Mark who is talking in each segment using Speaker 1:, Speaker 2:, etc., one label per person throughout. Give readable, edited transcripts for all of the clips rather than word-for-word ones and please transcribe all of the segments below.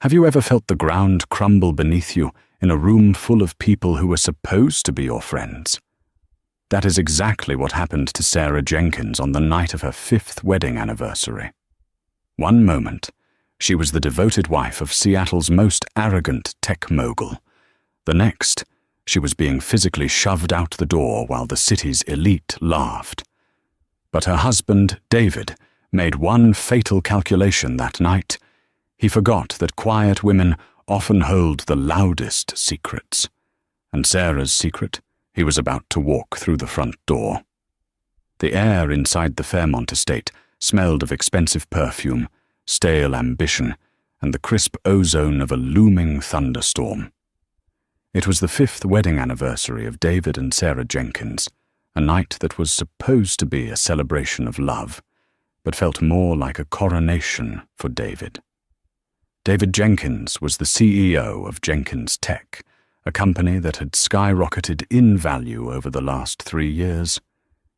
Speaker 1: Have you ever felt the ground crumble beneath you in a room full of people who were supposed to be your friends? That is exactly what happened to Sarah Jenkins on the night of her 5th wedding anniversary. One moment, she was the devoted wife of Seattle's most arrogant tech mogul. The next, she was being physically shoved out the door while the city's elite laughed. But her husband, David, made one fatal calculation that night. He forgot that quiet women often hold the loudest secrets. And Sarah's secret, he was about to walk through the front door. The air inside the Fairmont estate smelled of expensive perfume, stale ambition, and the crisp ozone of a looming thunderstorm. It was the 5th wedding anniversary of David and Sarah Jenkins, a night that was supposed to be a celebration of love, but felt more like a coronation for David. David Jenkins was the CEO of Jenkins Tech, a company that had skyrocketed in value over the last 3 years.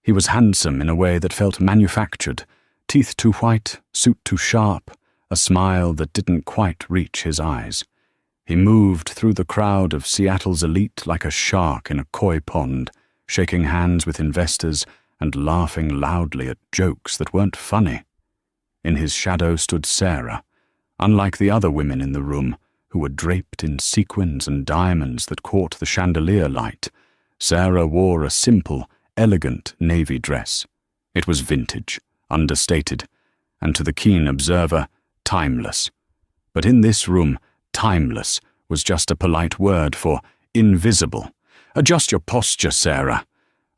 Speaker 1: He was handsome in a way that felt manufactured, teeth too white, suit too sharp, a smile that didn't quite reach his eyes. He moved through the crowd of Seattle's elite like a shark in a koi pond, shaking hands with investors and laughing loudly at jokes that weren't funny. In his shadow stood Sarah, unlike the other women in the room, who were draped in sequins and diamonds that caught the chandelier light. Sarah wore a simple, elegant navy dress. It was vintage, understated, and to the keen observer, timeless. But in this room, timeless was just a polite word for invisible. "Adjust your posture, Sarah,"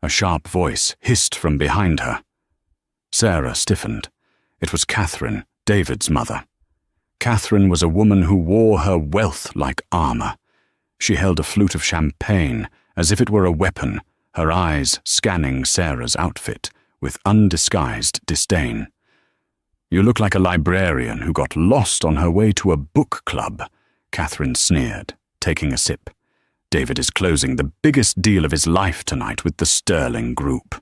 Speaker 1: a sharp voice hissed from behind her. Sarah stiffened. It was Catherine, David's mother. Catherine was a woman who wore her wealth like armor. She held a flute of champagne as if it were a weapon, her eyes scanning Sarah's outfit with undisguised disdain. "You look like a librarian who got lost on her way to a book club," Catherine sneered, taking a sip. "David is closing the biggest deal of his life tonight with the Sterling Group.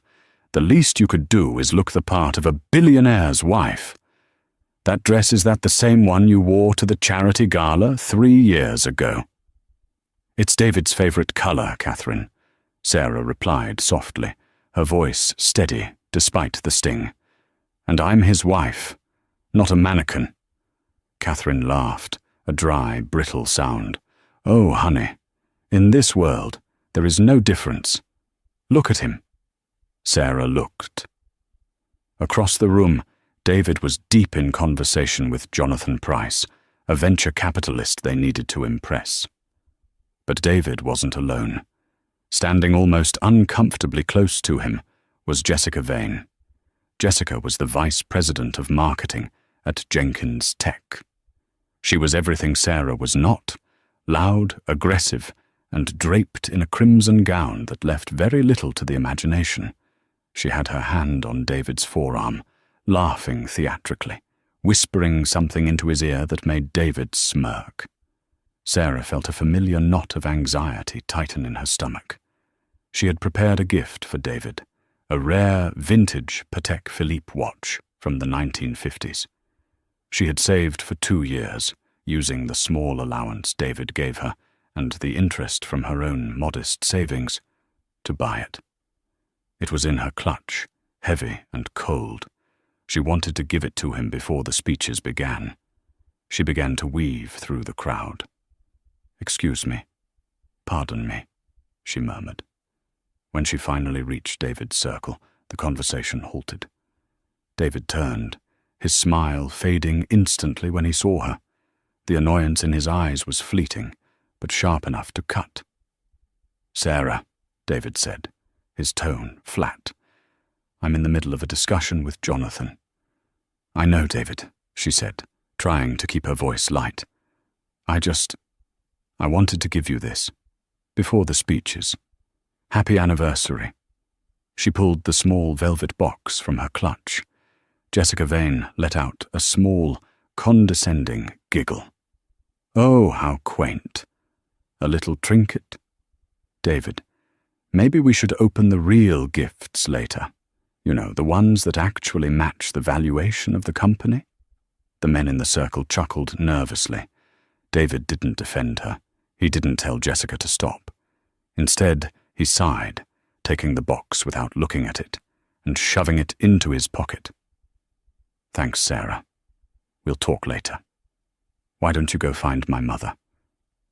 Speaker 1: The least you could do is look the part of a billionaire's wife. That dress, is that the same one you wore to the charity gala 3 years ago?" "It's David's favorite color, Catherine," Sarah replied softly, her voice steady despite the sting. "And I'm his wife, not a mannequin." Catherine laughed, a dry, brittle sound. "Oh, honey, in this world, there is no difference. Look at him." Sarah looked. Across the room, David was deep in conversation with Jonathan Price, a venture capitalist they needed to impress. But David wasn't alone. Standing almost uncomfortably close to him was Jessica Vane. Jessica was the vice president of marketing at Jenkins Tech. She was everything Sarah was not, loud, aggressive, and draped in a crimson gown that left very little to the imagination. She had her hand on David's forearm, laughing theatrically, whispering something into his ear that made David smirk. Sarah felt a familiar knot of anxiety tighten in her stomach. She had prepared a gift for David, a rare vintage Patek Philippe watch from the 1950s. She had saved for 2 years, using the small allowance David gave her and the interest from her own modest savings, to buy it. It was in her clutch, heavy and cold. She wanted to give it to him before the speeches began. She began to weave through the crowd. "Excuse me. Pardon me," she murmured. When she finally reached David's circle, the conversation halted. David turned, his smile fading instantly when he saw her. The annoyance in his eyes was fleeting, but sharp enough to cut. "Sarah," David said, his tone flat. "I'm in the middle of a discussion with Jonathan." "I know, David," she said, trying to keep her voice light. I wanted to give you this, before the speeches. Happy anniversary." She pulled the small velvet box from her clutch. Jessica Vane let out a small, condescending giggle. "Oh, how quaint. A little trinket? David, maybe we should open the real gifts later. You know, the ones that actually match the valuation of the company?" The men in the circle chuckled nervously. David didn't defend her. He didn't tell Jessica to stop. Instead, he sighed, taking the box without looking at it, and shoving it into his pocket. "Thanks, Sarah. We'll talk later. Why don't you go find my mother?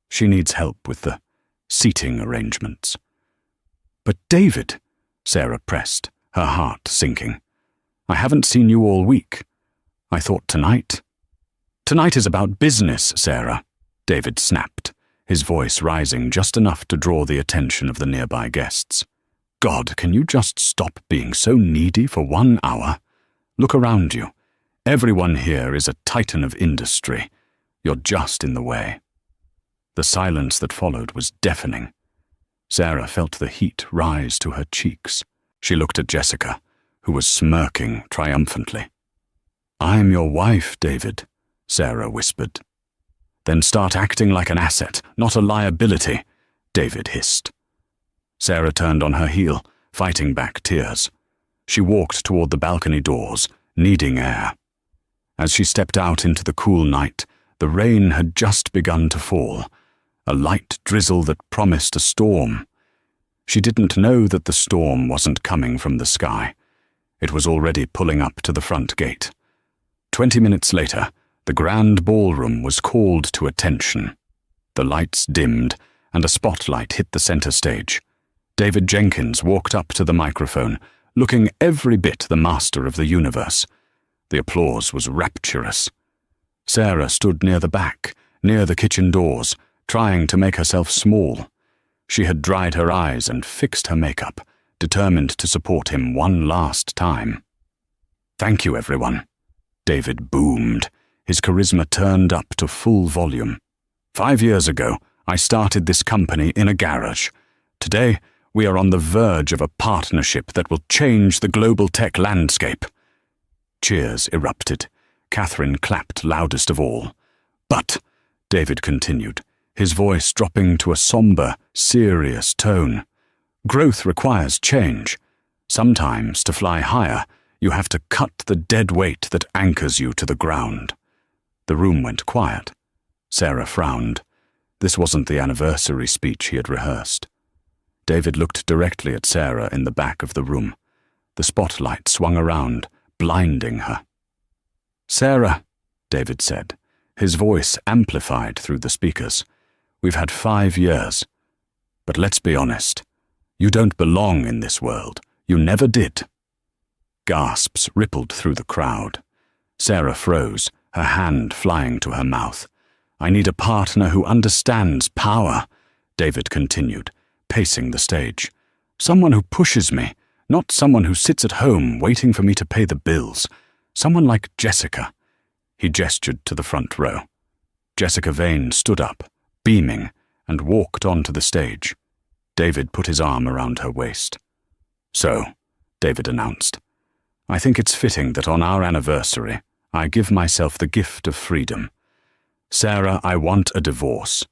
Speaker 1: She needs help with the seating arrangements." "But David," Sarah pressed, her heart sinking. "I haven't seen you all week. I thought tonight." "Tonight is about business, Sarah," David snapped, his voice rising just enough to draw the attention of the nearby guests. "God, can you just stop being so needy for 1 hour? Look around you. Everyone here is a titan of industry. You're just in the way." The silence that followed was deafening. Sarah felt the heat rise to her cheeks. She looked at Jessica, who was smirking triumphantly. "I'm your wife, David," Sarah whispered. "Then start acting like an asset, not a liability," David hissed. Sarah turned on her heel, fighting back tears. She walked toward the balcony doors, needing air. As she stepped out into the cool night, the rain had just begun to fall, a light drizzle that promised a storm. She didn't know that the storm wasn't coming from the sky. It was already pulling up to the front gate. 20 minutes later, the grand ballroom was called to attention. The lights dimmed, and a spotlight hit the center stage. David Jenkins walked up to the microphone, looking every bit the master of the universe. The applause was rapturous. Sarah stood near the back, near the kitchen doors, trying to make herself small. She had dried her eyes and fixed her makeup, determined to support him one last time. "Thank you, everyone," David boomed, his charisma turned up to full volume. "5 years ago, I started this company in a garage. Today, we are on the verge of a partnership that will change the global tech landscape." Cheers erupted. Catherine clapped loudest of all. "But," David continued, his voice dropping to a somber, serious tone, "growth requires change. Sometimes, to fly higher, you have to cut the dead weight that anchors you to the ground." The room went quiet. Sarah frowned. This wasn't the anniversary speech he had rehearsed. David looked directly at Sarah in the back of the room. The spotlight swung around, blinding her. "Sarah," David said, his voice amplified through the speakers, "we've had 5 years. But let's be honest. You don't belong in this world. You never did." Gasps rippled through the crowd. Sarah froze, her hand flying to her mouth. "I need a partner who understands power," David continued, pacing the stage. "Someone who pushes me, not someone who sits at home waiting for me to pay the bills. Someone like Jessica." He gestured to the front row. Jessica Vane stood up, beaming, and walked onto the stage. David put his arm around her waist. "So," David announced, "I think it's fitting that on our anniversary, I give myself the gift of freedom. Sarah, I want a divorce,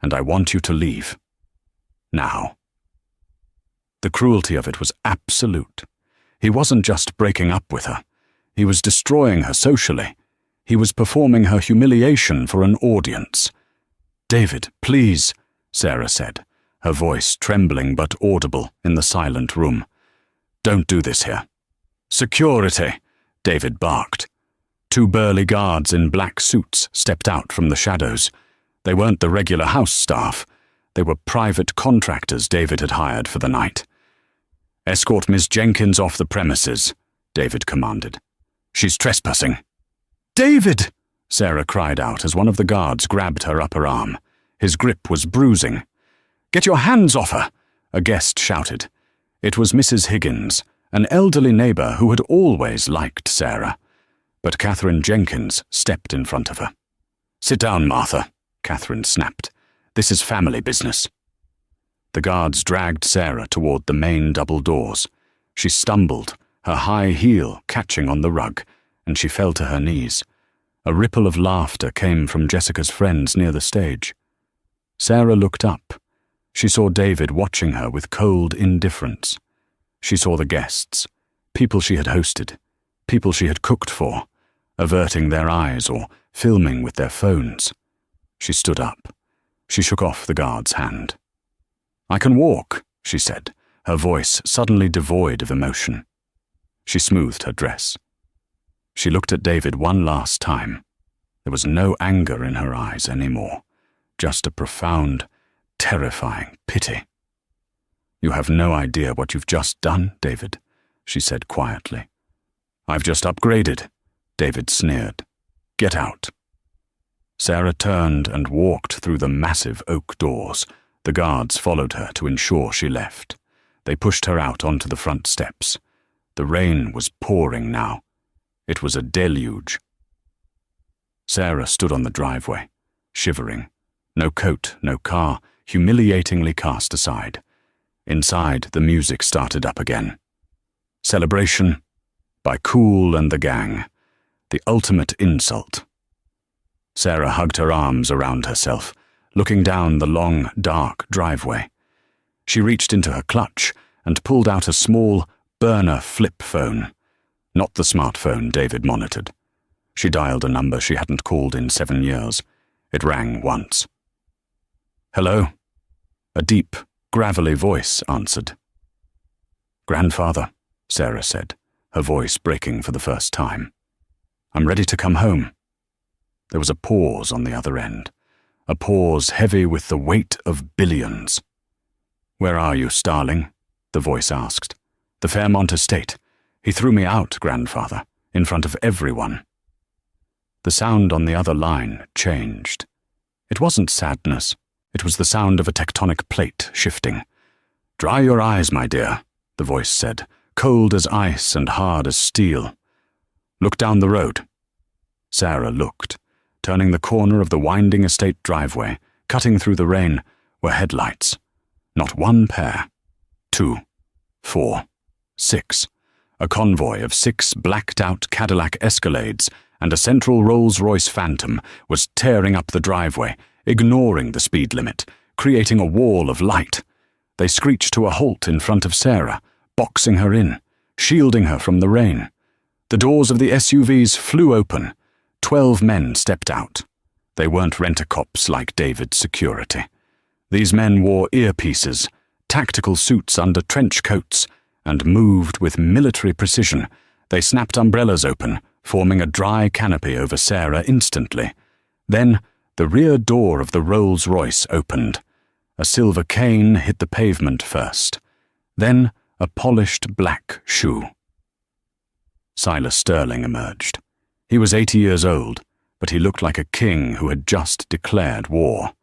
Speaker 1: and I want you to leave. Now." The cruelty of it was absolute. He wasn't just breaking up with her. He was destroying her socially. He was performing her humiliation for an audience. "David, please," Sarah said, her voice trembling but audible in the silent room. "Don't do this here." "Security," David barked. 2 burly guards in black suits stepped out from the shadows. They weren't the regular house staff. They were private contractors David had hired for the night. "Escort Miss Jenkins off the premises," David commanded. "She's trespassing." "David!" Sarah cried out as one of the guards grabbed her upper arm. His grip was bruising. "Get your hands off her!" a guest shouted. It was Mrs. Higgins, an elderly neighbor who had always liked Sarah. But Catherine Jenkins stepped in front of her. "Sit down, Martha," Catherine snapped. "This is family business." The guards dragged Sarah toward the main double doors. She stumbled, her high heel catching on the rug, and she fell to her knees. A ripple of laughter came from Jessica's friends near the stage. Sarah looked up. She saw David watching her with cold indifference. She saw the guests, people she had hosted, people she had cooked for, averting their eyes or filming with their phones. She stood up. She shook off the guard's hand. "I can walk," she said, her voice suddenly devoid of emotion. She smoothed her dress. She looked at David one last time. There was no anger in her eyes anymore, just a profound, terrifying pity. "You have no idea what you've just done, David," she said quietly. "I've just upgraded," David sneered. "Get out." Sarah turned and walked through the massive oak doors. The guards followed her to ensure she left. They pushed her out onto the front steps. The rain was pouring now. It was a deluge. Sarah stood on the driveway, shivering. No coat, no car, humiliatingly cast aside. Inside, the music started up again. Celebration by Kool and the Gang. The ultimate insult. Sarah hugged her arms around herself, looking down the long, dark driveway. She reached into her clutch and pulled out a small, burner flip phone. Not the smartphone David monitored. She dialed a number she hadn't called in 7 years. It rang once. "Hello?" A deep, gravelly voice answered. "Grandfather," Sarah said, her voice breaking for the first time. "I'm ready to come home." There was a pause on the other end, a pause heavy with the weight of billions. "Where are you, Starling?" the voice asked. "The Fairmont estate. He threw me out, Grandfather, in front of everyone." The sound on the other line changed. It wasn't sadness. It was the sound of a tectonic plate shifting. "Dry your eyes, my dear," the voice said, cold as ice and hard as steel. "Look down the road." Sarah looked. Turning the corner of the winding estate driveway, cutting through the rain, were headlights. Not one pair. 2, 4, 6. A convoy of 6 blacked-out Cadillac Escalades and a central Rolls-Royce Phantom was tearing up the driveway, ignoring the speed limit, creating a wall of light. They screeched to a halt in front of Sarah, boxing her in, shielding her from the rain. The doors of the SUVs flew open. 12 men stepped out. They weren't rent-a-cops like David's security. These men wore earpieces, tactical suits under trench coats, and moved with military precision. They snapped umbrellas open, forming a dry canopy over Sarah instantly. Then, the rear door of the Rolls-Royce opened. A silver cane hit the pavement first. Then, a polished black shoe. Silas Sterling emerged. He was 80 years old, but he looked like a king who had just declared war.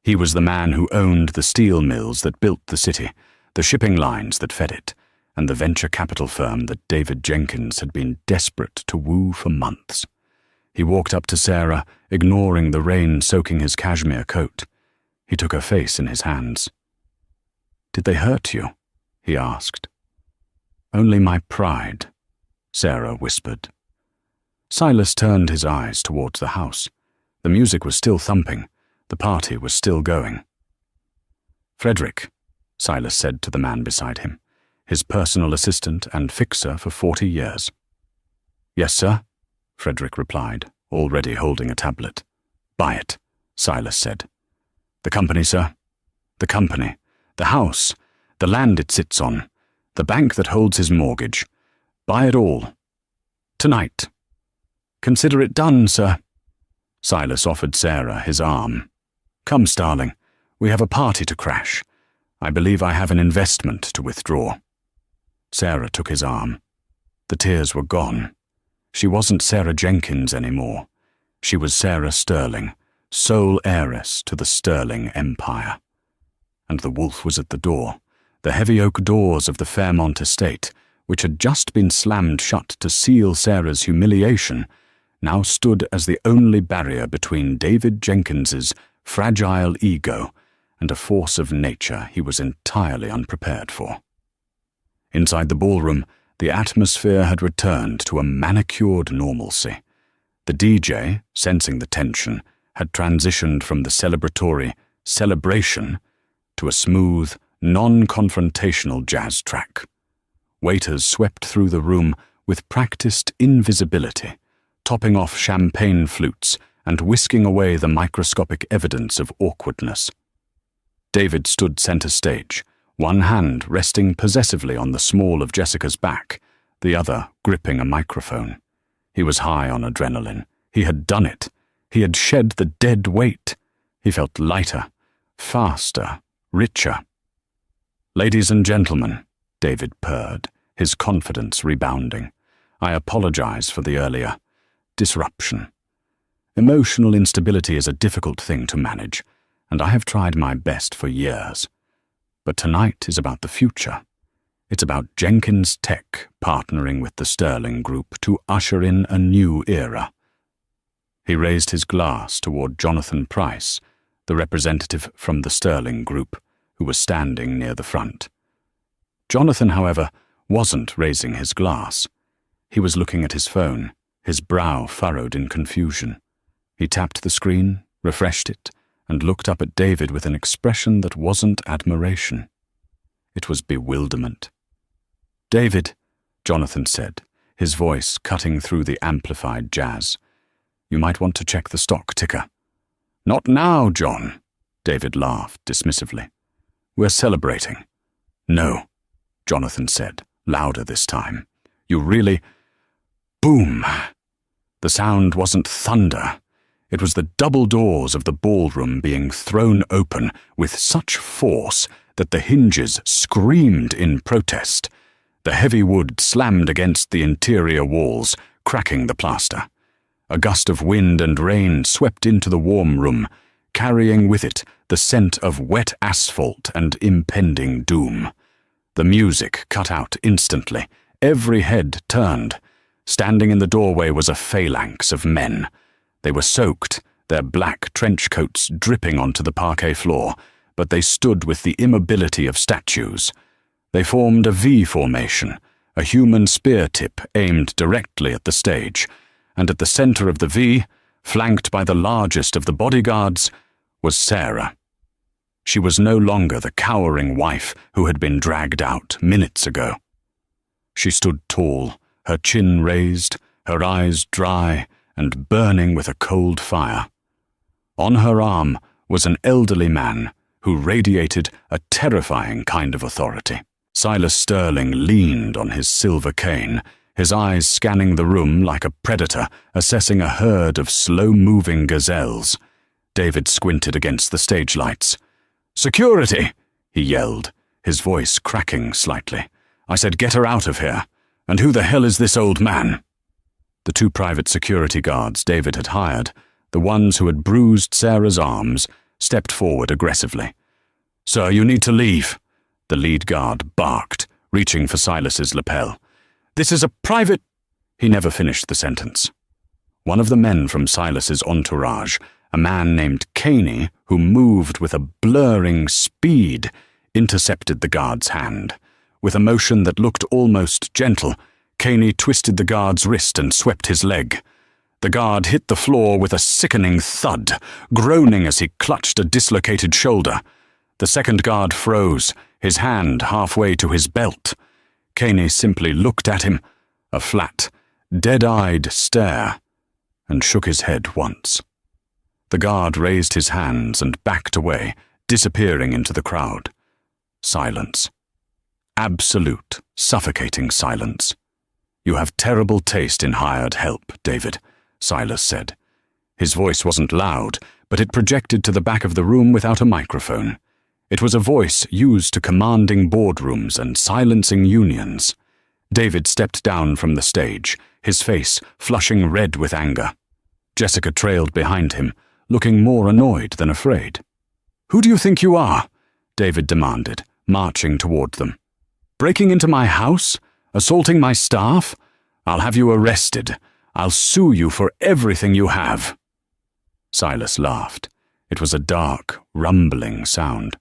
Speaker 1: He was the man who owned the steel mills that built the city, the shipping lines that fed it, and the venture capital firm that David Jenkins had been desperate to woo for months. He walked up to Sarah, ignoring the rain soaking his cashmere coat. He took her face in his hands. "Did they hurt you?" he asked. "Only my pride," Sarah whispered. Silas turned his eyes towards the house. The music was still thumping. The party was still going. "Frederick," Silas said to the man beside him, his personal assistant and fixer for 40 years. "Yes, sir," Frederick replied, already holding a tablet. "Buy it," Silas said. "The company, sir. The company. The house. The land it sits on. The bank that holds his mortgage. Buy it all. Tonight." "Consider it done, sir." Silas offered Sarah his arm. "Come, Starling. We have a party to crash. I believe I have an investment to withdraw." Sarah took his arm. The tears were gone. She wasn't Sarah Jenkins anymore. She was Sarah Sterling, sole heiress to the Sterling Empire. And the wolf was at the door, the heavy oak doors of the Fairmont estate, which had just been slammed shut to seal Sarah's humiliation, now stood as the only barrier between David Jenkins's fragile ego and a force of nature he was entirely unprepared for. Inside the ballroom, the atmosphere had returned to a manicured normalcy. The DJ, sensing the tension, had transitioned from the celebratory celebration to a smooth, non-confrontational jazz track. Waiters swept through the room with practiced invisibility, topping off champagne flutes and whisking away the microscopic evidence of awkwardness. David stood center stage, one hand resting possessively on the small of Jessica's back, the other gripping a microphone. He was high on adrenaline. He had done it. He had shed the dead weight. He felt lighter, faster, richer. "Ladies and gentlemen," David purred, his confidence rebounding, "I apologize for the earlier disruption. Emotional instability is a difficult thing to manage, and I have tried my best for years. But tonight is about the future. It's about Jenkins Tech partnering with the Sterling Group to usher in a new era." He raised his glass toward Jonathan Price, the representative from the Sterling Group, who was standing near the front. Jonathan, however, wasn't raising his glass. He was looking at his phone, his brow furrowed in confusion. He tapped the screen, refreshed it, and looked up at David with an expression that wasn't admiration. It was bewilderment. "David," Jonathan said, his voice cutting through the amplified jazz, "you might want to check the stock ticker." "Not now, John," David laughed dismissively. "We're celebrating." "No," Jonathan said, louder this time. "You really—" Boom! The sound wasn't thunder. It was the double doors of the ballroom being thrown open with such force that the hinges screamed in protest. The heavy wood slammed against the interior walls, cracking the plaster. A gust of wind and rain swept into the warm room, carrying with it the scent of wet asphalt and impending doom. The music cut out instantly. Every head turned. Standing in the doorway was a phalanx of men. They were soaked, their black trench coats dripping onto the parquet floor, but they stood with the immobility of statues. They formed a V formation, a human spear tip aimed directly at the stage, and at the center of the V, flanked by the largest of the bodyguards, was Sarah. She was no longer the cowering wife who had been dragged out minutes ago. She stood tall, her chin raised, her eyes dry and burning with a cold fire. On her arm was an elderly man who radiated a terrifying kind of authority. Silas Sterling leaned on his silver cane, his eyes scanning the room like a predator assessing a herd of slow-moving gazelles. David squinted against the stage lights. "Security!" he yelled, his voice cracking slightly. "I said get her out of here. And who the hell is this old man?" The two private security guards David had hired, the ones who had bruised Sarah's arms, stepped forward aggressively. "Sir, you need to leave," the lead guard barked, reaching for Silas's lapel. "This is a private—" He never finished the sentence. One of the men from Silas's entourage, a man named Caney, who moved with a blurring speed, intercepted the guard's hand. With a motion that looked almost gentle, Caney twisted the guard's wrist and swept his leg. The guard hit the floor with a sickening thud, groaning as he clutched a dislocated shoulder. The second guard froze, his hand halfway to his belt. Caney simply looked at him, a flat, dead-eyed stare, and shook his head once. The guard raised his hands and backed away, disappearing into the crowd. Silence. Absolute, suffocating silence. "You have terrible taste in hired help, David," Silas said. His voice wasn't loud, but it projected to the back of the room without a microphone. It was a voice used to commanding boardrooms and silencing unions. David stepped down from the stage, his face flushing red with anger. Jessica trailed behind him, looking more annoyed than afraid. "Who do you think you are?" David demanded, marching toward them. "Breaking into my house? Assaulting my staff? I'll have you arrested. I'll sue you for everything you have." Silas laughed. It was a dark, rumbling sound.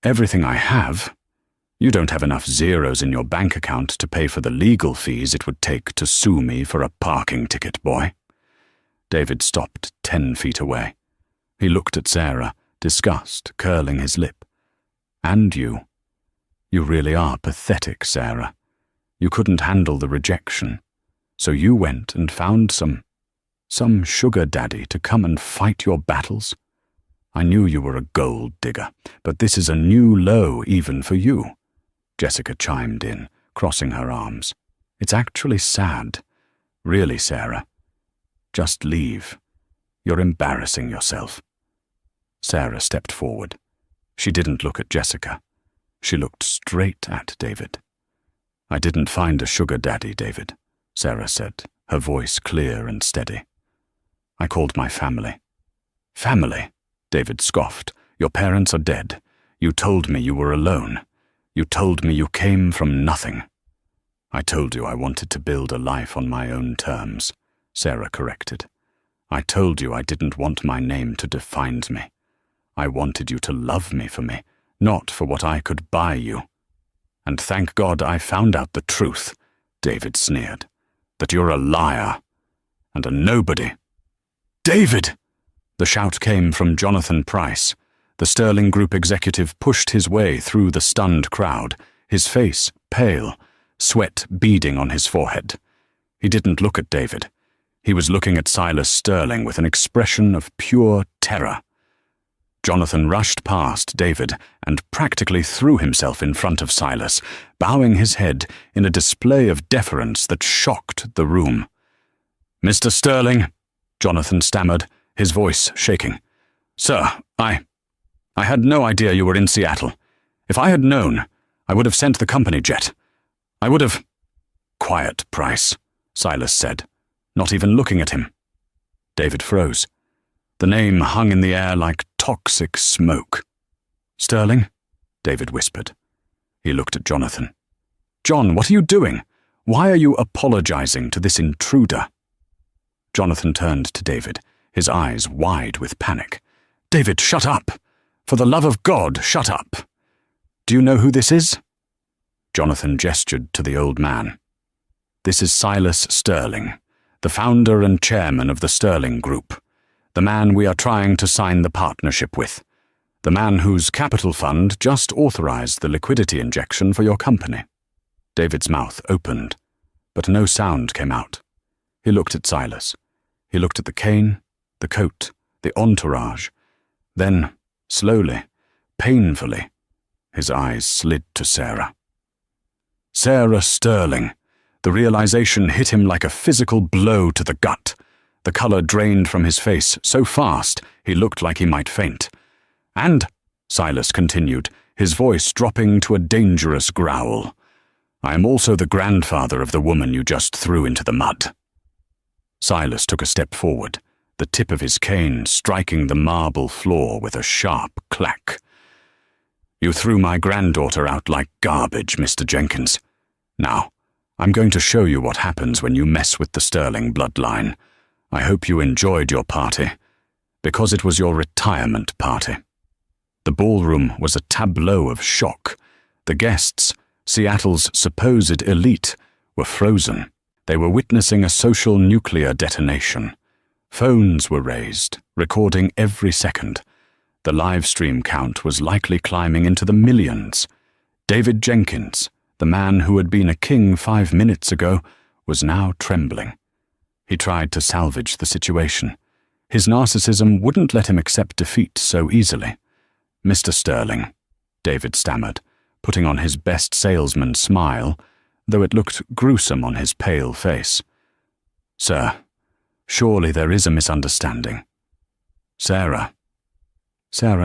Speaker 1: "Everything I have? You don't have enough zeros in your bank account to pay for the legal fees it would take to sue me for a parking ticket, boy." David stopped 10 feet away. He looked at Sarah, disgust curling his lip. "And you. You really are pathetic, Sarah. You couldn't handle the rejection, so you went and found some Some sugar daddy to come and fight your battles? I knew you were a gold digger, but this is a new low even for you. Jessica chimed in, crossing her arms. It's actually sad. Really, Sarah. Just leave. You're embarrassing yourself. Sarah stepped forward. She didn't look at Jessica. She looked straight at David. I didn't find a sugar daddy, David, Sarah said, her voice clear and steady. I called my family. Family? David scoffed. Your parents are dead. You told me you were alone. You told me you came from nothing. I told you I wanted to build a life on my own terms, Sarah corrected. I told you I didn't want my name to define me. I wanted you to love me for me, not for what I could buy you. And thank God I found out the truth, David sneered, that you're a liar and a nobody. David! The shout came from Jonathan Price. The Sterling Group executive pushed his way through the stunned crowd, his face pale, sweat beading on his forehead. He didn't look at David. He was looking at Silas Sterling with an expression of pure terror. Jonathan rushed past David and practically threw himself in front of Silas, bowing his head in a display of deference that shocked the room. "Mr. Sterling," Jonathan stammered, his voice shaking. "Sir, I had no idea you were in Seattle. If I had known, I would have sent the company jet. I would have—" "Quiet, Price," Silas said, not even looking at him. David froze. The name hung in the air like toxic smoke. "Sterling?" David whispered. He looked at Jonathan. "John, what are you doing? Why are you apologizing to this intruder?" Jonathan turned to David, his eyes wide with panic. "David, shut up! For the love of God, shut up! Do you know who this is?" Jonathan gestured to the old man. "This is Silas Sterling, the founder and chairman of the Sterling Group, the man we are trying to sign the partnership with, the man whose capital fund just authorized the liquidity injection for your company." David's mouth opened, but no sound came out. He looked at Silas. He looked at the cane, the coat, the entourage. Then, slowly, painfully, his eyes slid to Sarah. Sarah Sterling. The realization hit him like a physical blow to the gut. The color drained from his face so fast he looked like he might faint. "And," Silas continued, his voice dropping to a dangerous growl, "I am also the grandfather of the woman you just threw into the mud." Silas took a step forward, the tip of his cane striking the marble floor with a sharp clack. "You threw my granddaughter out like garbage, Mr. Jenkins. Now, I'm going to show you what happens when you mess with the Sterling bloodline. I hope you enjoyed your party, because it was your retirement party." The ballroom was a tableau of shock. The guests, Seattle's supposed elite, were frozen. They were witnessing a social nuclear detonation. Phones were raised, recording every second. The live stream count was likely climbing into the millions. David Jenkins, the man who had been a king 5 minutes ago, was now trembling. He tried to salvage the situation. His narcissism wouldn't let him accept defeat so easily. "Mr. Sterling," David stammered, putting on his best salesman smile, though it looked gruesome on his pale face. "Sir, surely there is a misunderstanding. Sarah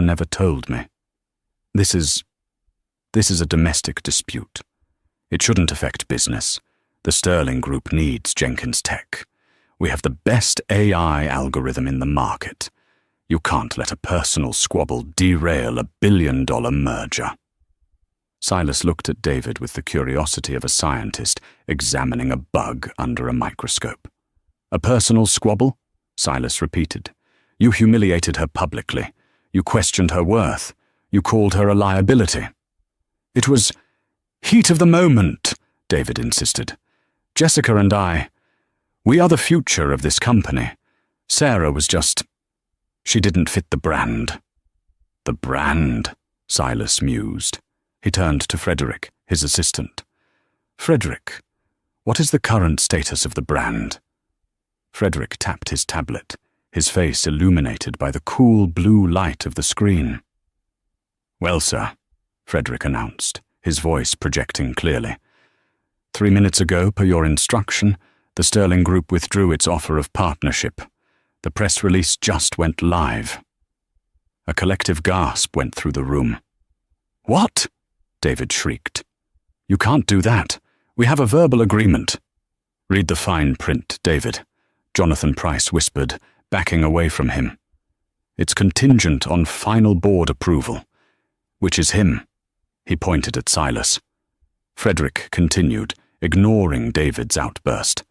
Speaker 1: never told me. This is a domestic dispute. It shouldn't affect business. The Sterling Group needs Jenkins Tech. We have the best AI algorithm in the market. You can't let a personal squabble derail $1 billion merger." Silas looked at David with the curiosity of a scientist examining a bug under a microscope. "A personal squabble?" Silas repeated. "You humiliated her publicly. You questioned her worth. You called her a liability." "It was heat of the moment," David insisted. "Jessica and we are the future of this company. Sarah was she didn't fit the brand." "The brand," Silas mused. He turned to Frederick, his assistant. "Frederick, what is the current status of the brand?" Frederick tapped his tablet, his face illuminated by the cool blue light of the screen. "Well, sir," Frederick announced, his voice projecting clearly. "3 minutes ago, per your instruction, the Sterling Group withdrew its offer of partnership. The press release just went live." A collective gasp went through the room. "What?" David shrieked. "You can't do that. We have a verbal agreement." "Read the fine print, David," Jonathan Price whispered, backing away from him. "It's contingent on final board approval." "Which is him." He pointed at Silas. Frederick continued, ignoring David's outburst.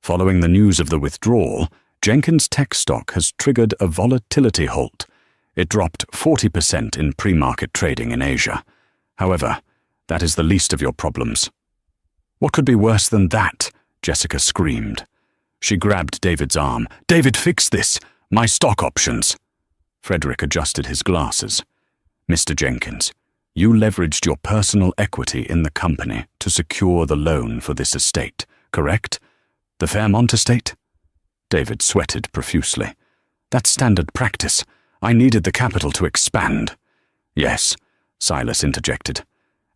Speaker 1: "Following the news of the withdrawal, Jenkins' tech stock has triggered a volatility halt. It dropped 40% in pre-market trading in Asia. However, that is the least of your problems." "What could be worse than that?" Jessica screamed. She grabbed David's arm. "David, fix this! My stock options!" Frederick adjusted his glasses. "Mr. Jenkins, you leveraged your personal equity in the company to secure the loan for this estate, correct? The Fairmont estate?" David sweated profusely. "That's standard practice. I needed the capital to expand." "Yes," Silas interjected,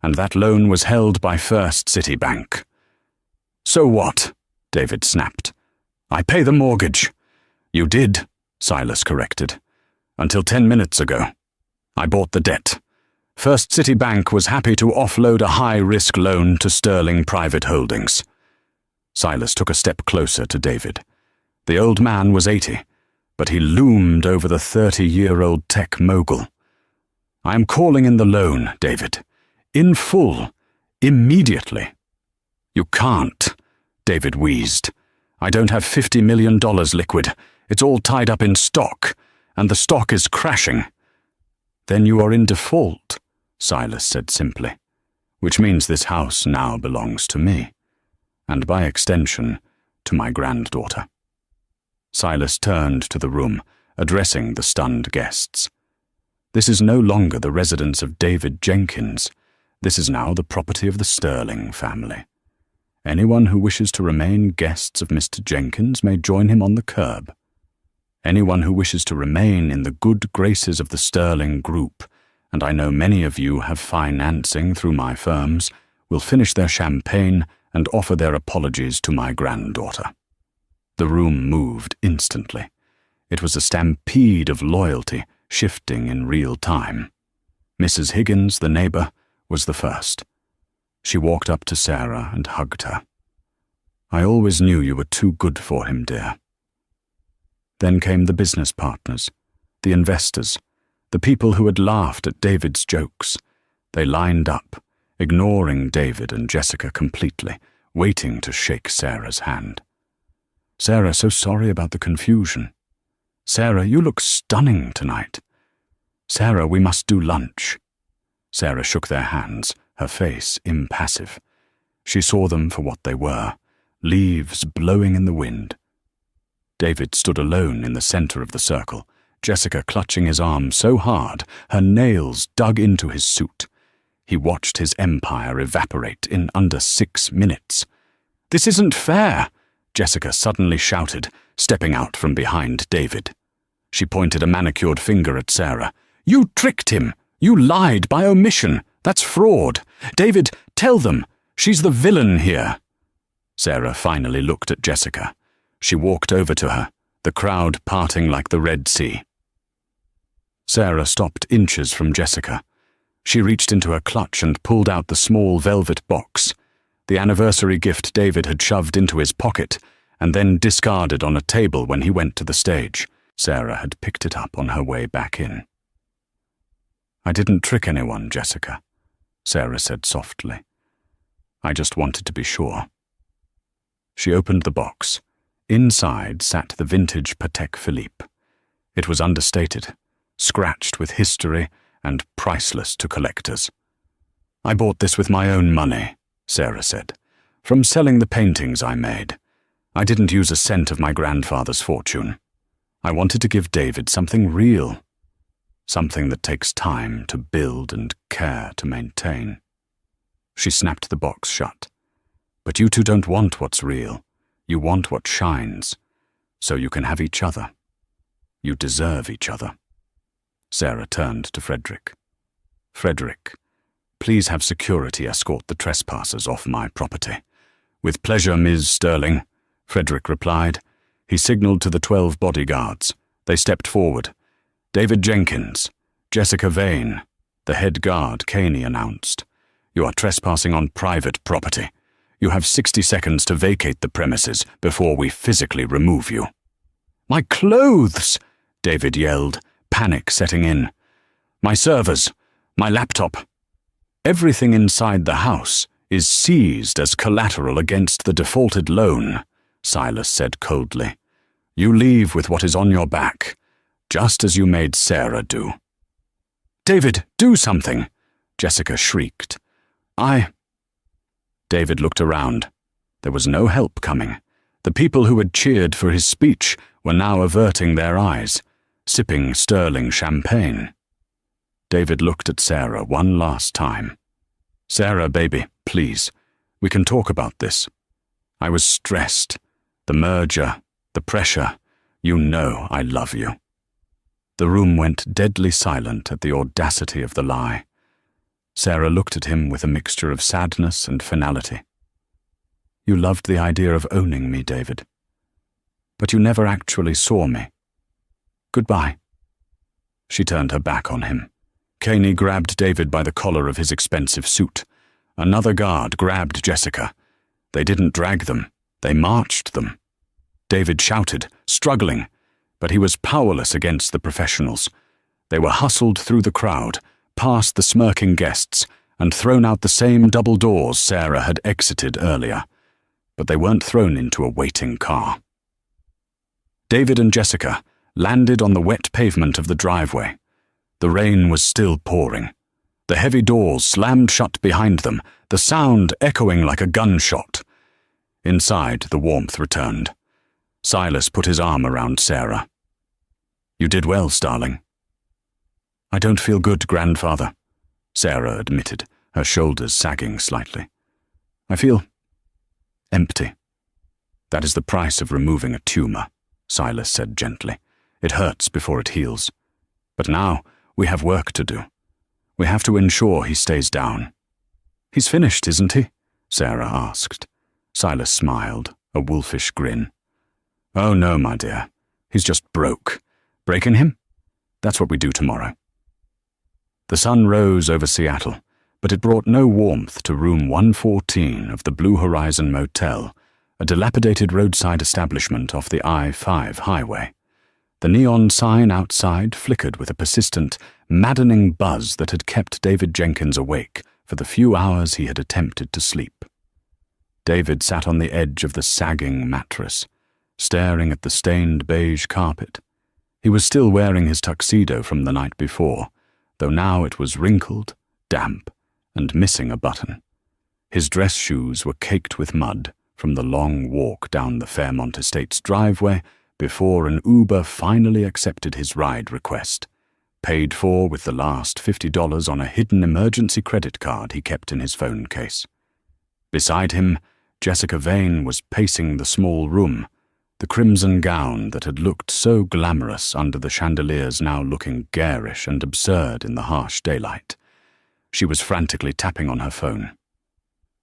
Speaker 1: "and that loan was held by First City Bank." "So what?" David snapped. "I pay the mortgage." "You did," Silas corrected. "Until 10 minutes ago. I bought the debt. First City Bank was happy to offload a high-risk loan to Sterling Private Holdings." Silas took a step closer to David. The old man was 80, but he loomed over the 30-year-old tech mogul. "I am calling in the loan, David. In full. Immediately." "You can't," David wheezed. "I don't have $50 million liquid. It's all tied up in stock, and the stock is crashing." "Then you are in default," Silas said simply, "which means this house now belongs to me, and by extension, to my granddaughter." Silas turned to the room, addressing the stunned guests. "This is no longer the residence of David Jenkins. This is now the property of the Sterling family. Anyone who wishes to remain guests of Mr. Jenkins may join him on the curb. Anyone who wishes to remain in the good graces of the Sterling Group, and I know many of you have financing through my firms, will finish their champagne and offer their apologies to my granddaughter." The room moved instantly. It was a stampede of loyalty, shifting in real time. Mrs. Higgins, the neighbor, was the first. She walked up to Sarah and hugged her. "I always knew you were too good for him, dear." Then came the business partners, the investors, the people who had laughed at David's jokes. They lined up, ignoring David and Jessica completely, waiting to shake Sarah's hand. "Sarah, so sorry about the confusion. Sarah, you look stunning tonight. Sarah, we must do lunch." Sarah shook their hands, her face impassive. She saw them for what they were, leaves blowing in the wind. David stood alone in the center of the circle, Jessica clutching his arm so hard her nails dug into his suit. He watched his empire evaporate in under 6 minutes. "This isn't fair!" Jessica suddenly shouted, stepping out from behind David. She pointed a manicured finger at Sarah. "You tricked him! You lied by omission! That's fraud! David, tell them! She's the villain here!" Sarah finally looked at Jessica. She walked over to her, the crowd parting like the Red Sea. Sarah stopped inches from Jessica. She reached into her clutch and pulled out the small velvet box, the anniversary gift David had shoved into his pocket and then discarded on a table when he went to the stage. Sarah had picked it up on her way back in. "I didn't trick anyone, Jessica," Sarah said softly. "I just wanted to be sure." She opened the box. Inside sat the vintage Patek Philippe. It was understated, scratched with history and priceless to collectors. "I bought this with my own money," Sarah said, "from selling the paintings I made. I didn't use a cent of my grandfather's fortune. I wanted to give David something real, something that takes time to build and care to maintain." She snapped the box shut. "But you two don't want what's real. You want what shines. so you can have each other. You deserve each other. Sarah turned to Frederick. Frederick, please have security escort the trespassers off my property. With pleasure, Ms. Sterling, Frederick replied. He signaled to the 12 bodyguards. They stepped forward. David Jenkins, Jessica Vane, the head guard, Caney announced. You are trespassing on private property. You have 60 seconds to vacate the premises before we physically remove you. My clothes! David yelled, panic setting in. My servers, my laptop. Everything inside the house is seized as collateral against the defaulted loan, Silas said coldly. You leave with what is on your back, just as you made Sarah do. David, do something, Jessica shrieked. David looked around. There was no help coming. The people who had cheered for his speech were now averting their eyes, sipping sterling champagne. David looked at Sarah one last time. Sarah, baby, please, we can talk about this. I was stressed. The merger, the pressure. You know I love you. The room went deadly silent at the audacity of the lie. Sarah looked at him with a mixture of sadness and finality. You loved the idea of owning me, David. But you never actually saw me. Goodbye. She turned her back on him. Caney grabbed David by the collar of his expensive suit. Another guard grabbed Jessica. They didn't drag them. They marched them. David shouted, struggling, but he was powerless against the professionals. They were hustled through the crowd, past the smirking guests, and thrown out the same double doors Sarah had exited earlier. But they weren't thrown into a waiting car. David and Jessica landed on the wet pavement of the driveway. The rain was still pouring. The heavy doors slammed shut behind them, the sound echoing like a gunshot. Inside, the warmth returned. Silas put his arm around Sarah. You did well, Starling. I don't feel good, grandfather, Sarah admitted, her shoulders sagging slightly. I feel empty. That is the price of removing a tumor, Silas said gently. It hurts before it heals. But now we have work to do. We have to ensure he stays down. He's finished, isn't he? Sarah asked. Silas smiled, a wolfish grin. Oh no, my dear. He's just broke. Breaking him? That's what we do tomorrow. The sun rose over Seattle, but it brought no warmth to room 114 of the Blue Horizon Motel, a dilapidated roadside establishment off the I-5 highway. The neon sign outside flickered with a persistent, maddening buzz that had kept David Jenkins awake for the few hours he had attempted to sleep. David sat on the edge of the sagging mattress, staring at the stained beige carpet. He was still wearing his tuxedo from the night before, though now it was wrinkled, damp, and missing a button. His dress shoes were caked with mud from the long walk down the Fairmont Estates driveway before an Uber finally accepted his ride request, paid for with the last $50 on a hidden emergency credit card he kept in his phone case. Beside him, Jessica Vane was pacing the small room, the crimson gown that had looked so glamorous under the chandeliers now looking garish and absurd in the harsh daylight. She was frantically tapping on her phone.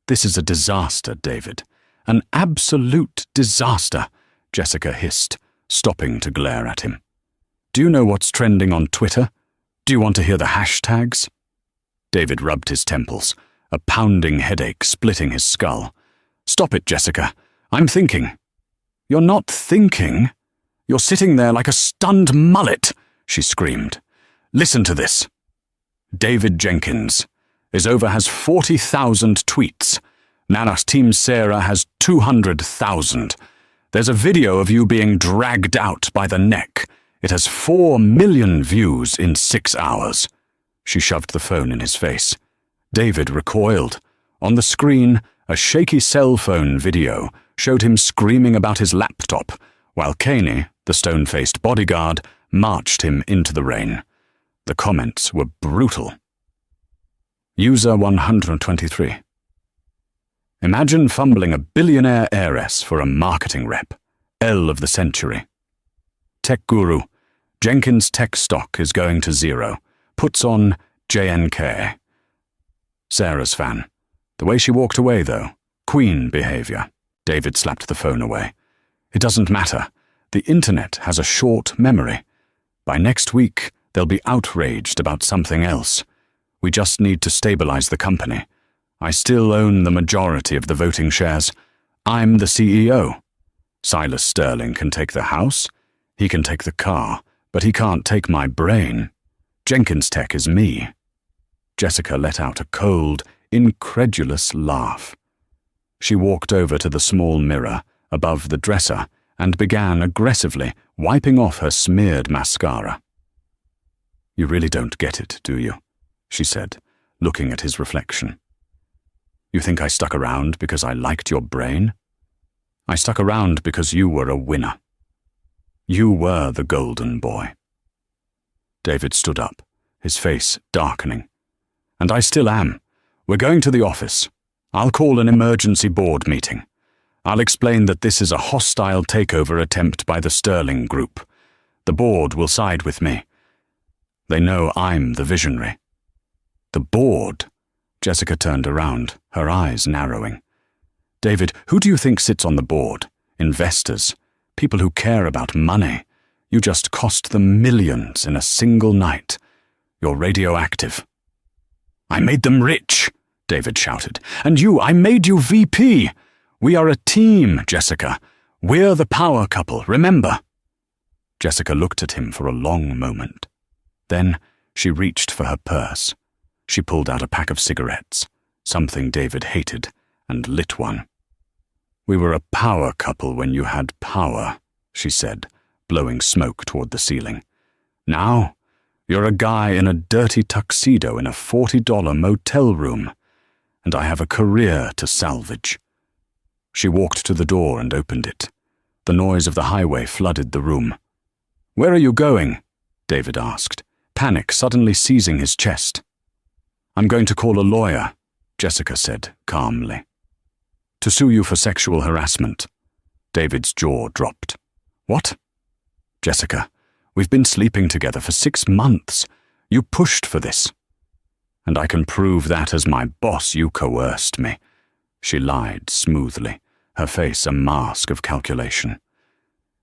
Speaker 1: This is a disaster, David. An absolute disaster, Jessica hissed, stopping to glare at him. Do you know what's trending on Twitter? Do you want to hear the hashtags? David rubbed his temples, a pounding headache splitting his skull. Stop it, Jessica. I'm thinking. You're not thinking. You're sitting there like a stunned mullet, she screamed. Listen to this. David Jenkins. Isover has 40,000 tweets. Nana's Team Sarah has 200,000. There's a video of you being dragged out by the neck. It has 4 million views in 6 hours. She shoved the phone in his face. David recoiled. On the screen, a shaky cell phone video showed him screaming about his laptop, while Caney, the stone-faced bodyguard, marched him into the rain. The comments were brutal. User 123. Imagine fumbling a billionaire heiress for a marketing rep. L of the century. Tech guru. Jenkins' tech stock is going to zero. Puts on JNK. Sarah's fan. The way she walked away, though. Queen behavior. David slapped the phone away. It doesn't matter. The internet has a short memory. By next week, they'll be outraged about something else. We just need to stabilize the company. I still own the majority of the voting shares. I'm the CEO. Silas Sterling can take the house. He can take the car, but he can't take my brain. Jenkins Tech is me. Jessica let out a cold, incredulous laugh. She walked over to the small mirror above the dresser and began aggressively wiping off her smeared mascara. "You really don't get it, do you?" she said, looking at his reflection. "You think I stuck around because I liked your brain? I stuck around because you were a winner. You were the golden boy." David stood up, his face darkening. "And I still am. We're going to the office. I'll call an emergency board meeting. I'll explain that this is a hostile takeover attempt by the Sterling Group. The board will side with me. They know I'm the visionary." "The board?" Jessica turned around, her eyes narrowing. "David, who do you think sits on the board? Investors, people who care about money. You just cost them millions in a single night. You're radioactive." "I made them rich," David shouted. "And you, I made you VP. We are a team, Jessica. We're the power couple, remember?" Jessica looked at him for a long moment. Then she reached for her purse. She pulled out a pack of cigarettes, something David hated, and lit one. "We were a power couple when you had power," she said, blowing smoke toward the ceiling. "Now, you're a guy in a dirty tuxedo in a $40 motel room, and I have a career to salvage." She walked to the door and opened it. The noise of the highway flooded the room. "Where are you going?" David asked, panic suddenly seizing his chest. "I'm going to call a lawyer," Jessica said calmly. "To sue you for sexual harassment." David's jaw dropped. "What?" "Jessica, we've been sleeping together for 6 months. You pushed for this. And I can prove that as my boss you coerced me." She lied smoothly, her face a mask of calculation.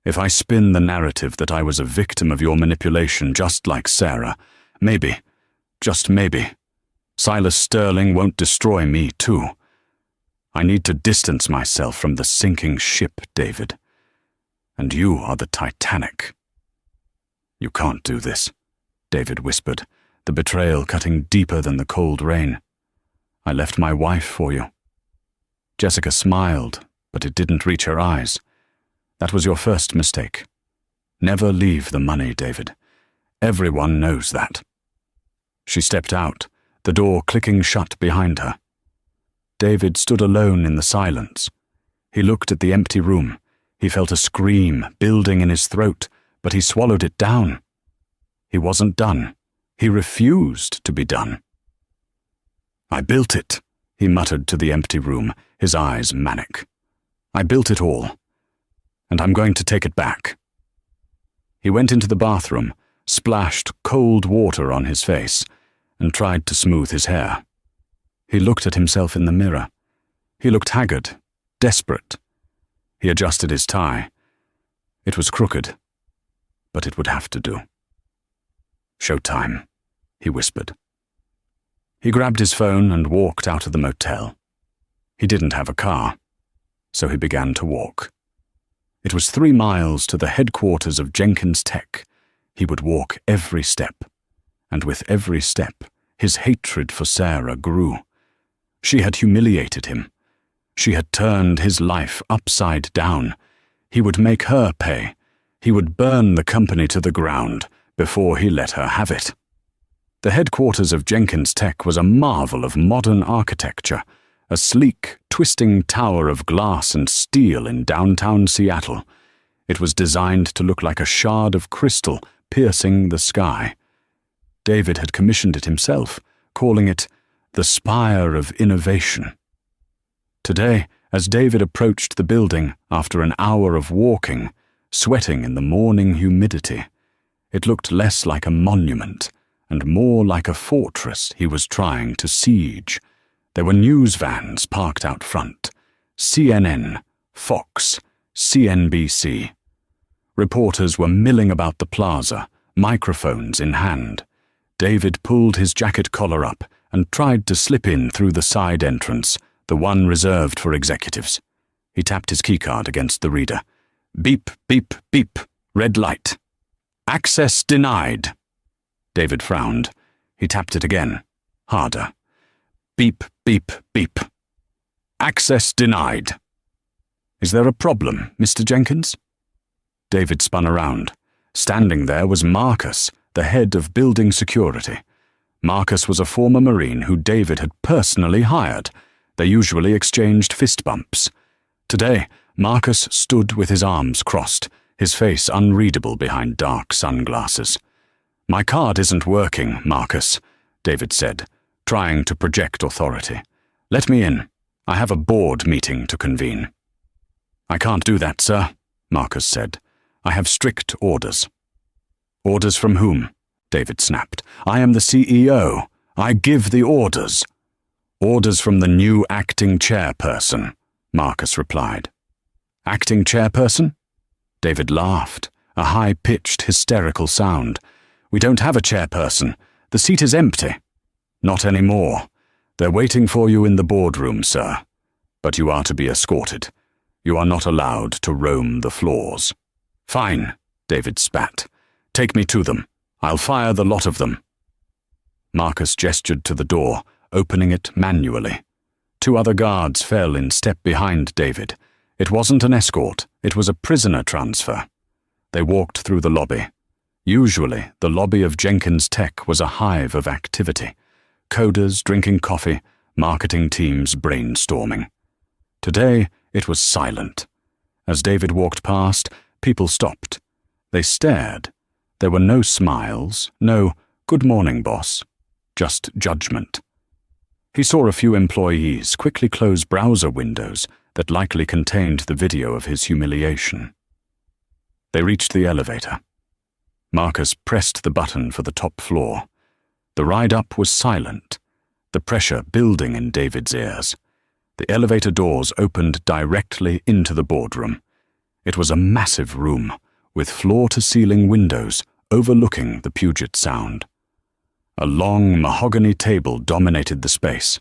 Speaker 1: "If I spin the narrative that I was a victim of your manipulation just like Sarah, maybe, just maybe, Silas Sterling won't destroy me too. I need to distance myself from the sinking ship, David. And you are the Titanic." "You can't do this," David whispered, the betrayal cutting deeper than the cold rain. "I left my wife for you." Jessica smiled, but it didn't reach her eyes. "That was your first mistake. Never leave the money, David. Everyone knows that." She stepped out, the door clicking shut behind her. David stood alone in the silence. He looked at the empty room. He felt a scream building in his throat, but he swallowed it down. He wasn't done. He refused to be done. "I built it," he muttered to the empty room, his eyes manic. "I built it all, and I'm going to take it back." He went into the bathroom, splashed cold water on his face, and tried to smooth his hair. He looked at himself in the mirror. He looked haggard, desperate. He adjusted his tie. It was crooked, but it would have to do. "Showtime," he whispered. He grabbed his phone and walked out of the motel. He didn't have a car, so he began to walk. It was 3 miles to the headquarters of Jenkins Tech. He would walk every step, and with every step, his hatred for Sarah grew. She had humiliated him. She had turned his life upside down. He would make her pay. He would burn the company to the ground before he let her have it. The headquarters of Jenkins Tech was a marvel of modern architecture, a sleek, twisting tower of glass and steel in downtown Seattle. It was designed to look like a shard of crystal piercing the sky. David had commissioned it himself, calling it the Spire of Innovation. Today, As David approached the building after an hour of walking, sweating in the morning humidity, it looked less like a monument and more like a fortress he was trying to siege. There were news vans parked out front. CNN, Fox, CNBC. Reporters were milling about the plaza, microphones in hand. David pulled his jacket collar up and tried to slip in through the side entrance, the one reserved for executives. He tapped his keycard against the reader. Beep, beep, beep. Red light. Access denied. David frowned. He tapped it again, harder. Beep, beep, beep. Access denied. Is there a problem, Mr. Jenkins? David spun around. Standing there was Marcus, the head of building security. Marcus was a former Marine who David had personally hired. They usually exchanged fist bumps. Today, Marcus stood with his arms crossed, his face unreadable behind dark sunglasses. My card isn't working, Marcus, David said, trying to project authority. Let me in. I have a board meeting to convene. I can't do that, sir, Marcus said. I have strict orders. Orders from whom? David snapped. I am the CEO. I give the orders. Orders from the new acting chairperson, Marcus replied. Acting chairperson? David laughed, a high-pitched, hysterical sound. We don't have a chairperson. The seat is empty. Not anymore. They're waiting for you in the boardroom, sir. But you are to be escorted. You are not allowed to roam the floors. Fine, David spat. Take me to them. I'll fire the lot of them. Marcus gestured to the door, opening it manually. 2 other guards fell in step behind David. It wasn't an escort, it was a prisoner transfer. They walked through the lobby. Usually, the lobby of Jenkins Tech was a hive of activity. Coders drinking coffee, marketing teams brainstorming. Today, it was silent. As David walked past, people stopped. They stared. There were no smiles, no "Good morning, boss," just judgment. He saw a few employees quickly close browser windows that likely contained the video of his humiliation. They reached the elevator. Marcus pressed the button for the top floor. The ride up was silent, the pressure building in David's ears. The elevator doors opened directly into the boardroom. It was a massive room, with floor-to-ceiling windows overlooking the Puget Sound. A long mahogany table dominated the space.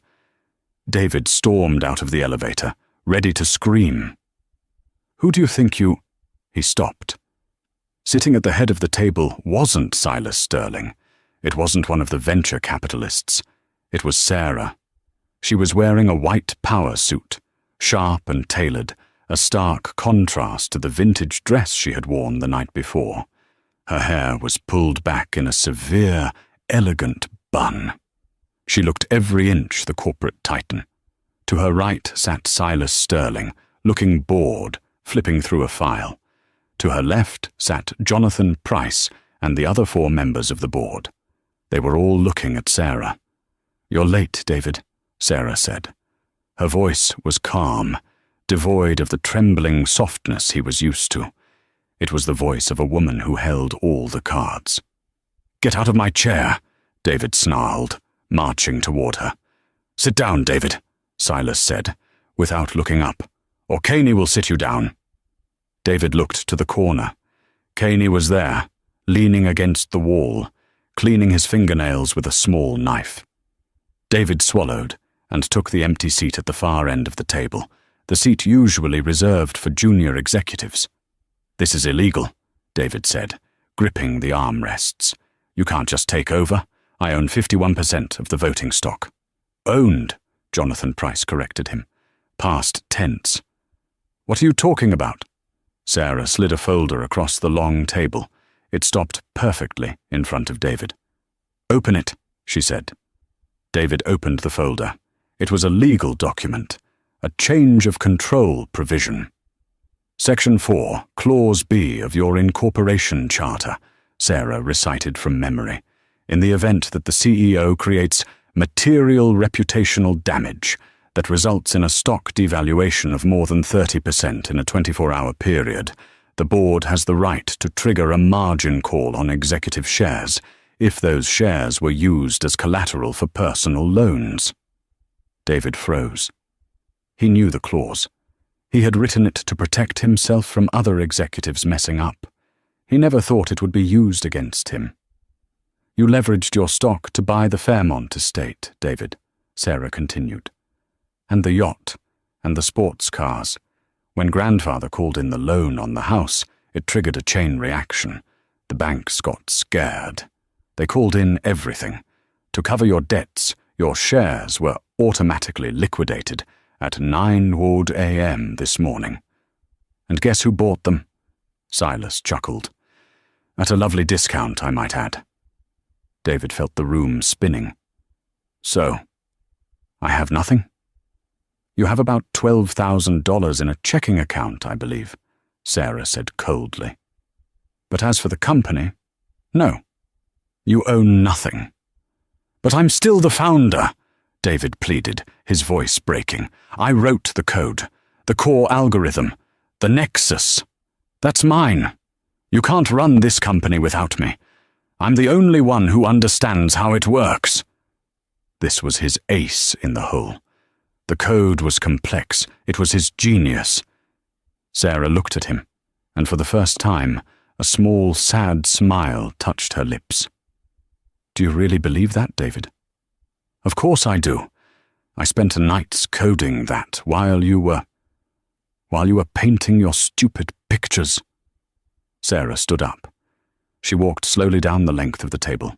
Speaker 1: David stormed out of the elevator, ready to scream. Who do you think you... He stopped. Sitting at the head of the table wasn't Silas Sterling. It wasn't one of the venture capitalists. It was Sarah. She was wearing a white power suit, sharp and tailored, a stark contrast to the vintage dress she had worn the night before. Her hair was pulled back in a severe, elegant bun. She looked every inch the corporate titan. To her right sat Silas Sterling, looking bored, flipping through a file. To her left sat Jonathan Price and the other 4 members of the board. They were all looking at Sarah. "You're late, David," Sarah said. Her voice was calm, devoid of the trembling softness he was used to. It was the voice of a woman who held all the cards. "Get out of my chair," David snarled, marching toward her. "Sit down, David," Silas said, without looking up, "or Caney will sit you down." David looked to the corner. Caney was there, leaning against the wall, cleaning his fingernails with a small knife. David swallowed and took the empty seat at the far end of the table, the seat usually reserved for junior executives. "This is illegal," David said, gripping the armrests. "You can't just take over. I own 51% of the voting stock." "Owned," Jonathan Price corrected him. Past tense. "What are you talking about?" Sarah slid a folder across the long table. It stopped perfectly in front of David. "Open it," she said. David opened the folder. It was a legal document, a change of control provision. "Section 4, Clause B of your incorporation charter," Sarah recited from memory. "In the event that the CEO creates material reputational damage, that results in a stock devaluation of more than 30% in a 24-hour period, the board has the right to trigger a margin call on executive shares if those shares were used as collateral for personal loans. David froze. He knew the clause. He had written it to protect himself from other executives messing up. He never thought it would be used against him. You leveraged your stock to buy the Fairmont estate, David, Sarah continued. And the yacht, and the sports cars. When grandfather called in the loan on the house, it triggered a chain reaction. The banks got scared. They called in everything. To cover your debts, your shares were automatically liquidated at 9 a.m. this morning. And guess who bought them? Silas chuckled. At a lovely discount, I might add. David felt the room spinning. So, I have nothing? You have about $12,000 in a checking account, I believe, Sarah said coldly. But as for the company, no. You own nothing. But I'm still the founder, David pleaded, his voice breaking. I wrote the code, the core algorithm, the nexus. That's mine. You can't run this company without me. I'm the only one who understands how it works. This was his ace in the hole. The code was complex. It was his genius. Sarah looked at him, and for the first time, a small, sad smile touched her lips. Do you really believe that, David? Of course I do. I spent nights coding that while you were painting your stupid pictures. Sarah stood up. She walked slowly down the length of the table.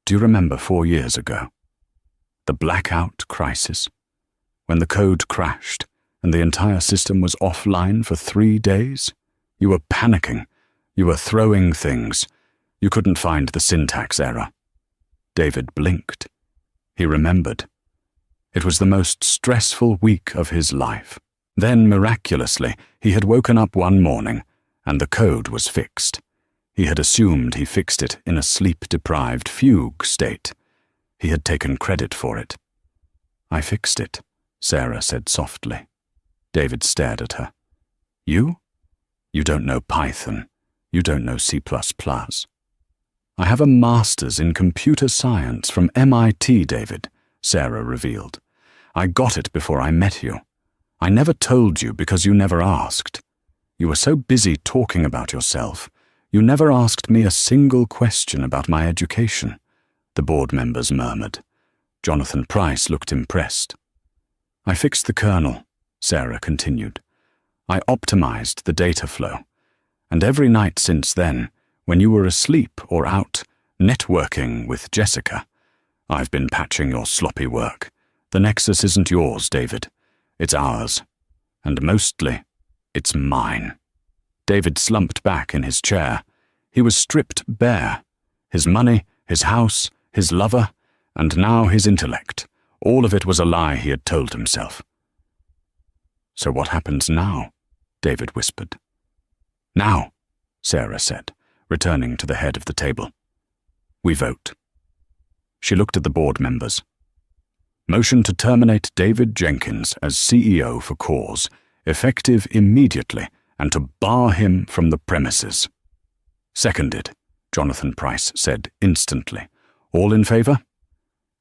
Speaker 1: Do you remember 4 years ago? The blackout crisis? When the code crashed and the entire system was offline for 3 days? You were panicking. You were throwing things. You couldn't find the syntax error. David blinked. He remembered. It was the most stressful week of his life. Then, miraculously, he had woken up one morning, and the code was fixed. He had assumed he fixed it in a sleep-deprived fugue state. He had taken credit for it. I fixed it, Sarah said softly. David stared at her. You? You don't know Python. You don't know C++. I have a master's in computer science from MIT, David, Sarah revealed. I got it before I met you. I never told you because you never asked. You were so busy talking about yourself. You never asked me a single question about my education, the board members murmured. Jonathan Price looked impressed. I fixed the kernel, Sarah continued. I optimized the data flow. And every night since then, when you were asleep or out, networking with Jessica, I've been patching your sloppy work. The Nexus isn't yours, David. It's ours. And mostly, it's mine. David slumped back in his chair. He was stripped bare. His money, his house, his lover, and now his intellect. All of it was a lie he had told himself. So what happens now? David whispered. Now, Sarah said, returning to the head of the table. We vote. She looked at the board members. Motion to terminate David Jenkins as CEO for cause, effective immediately, and to bar him from the premises. Seconded, Jonathan Price said instantly. All in favor?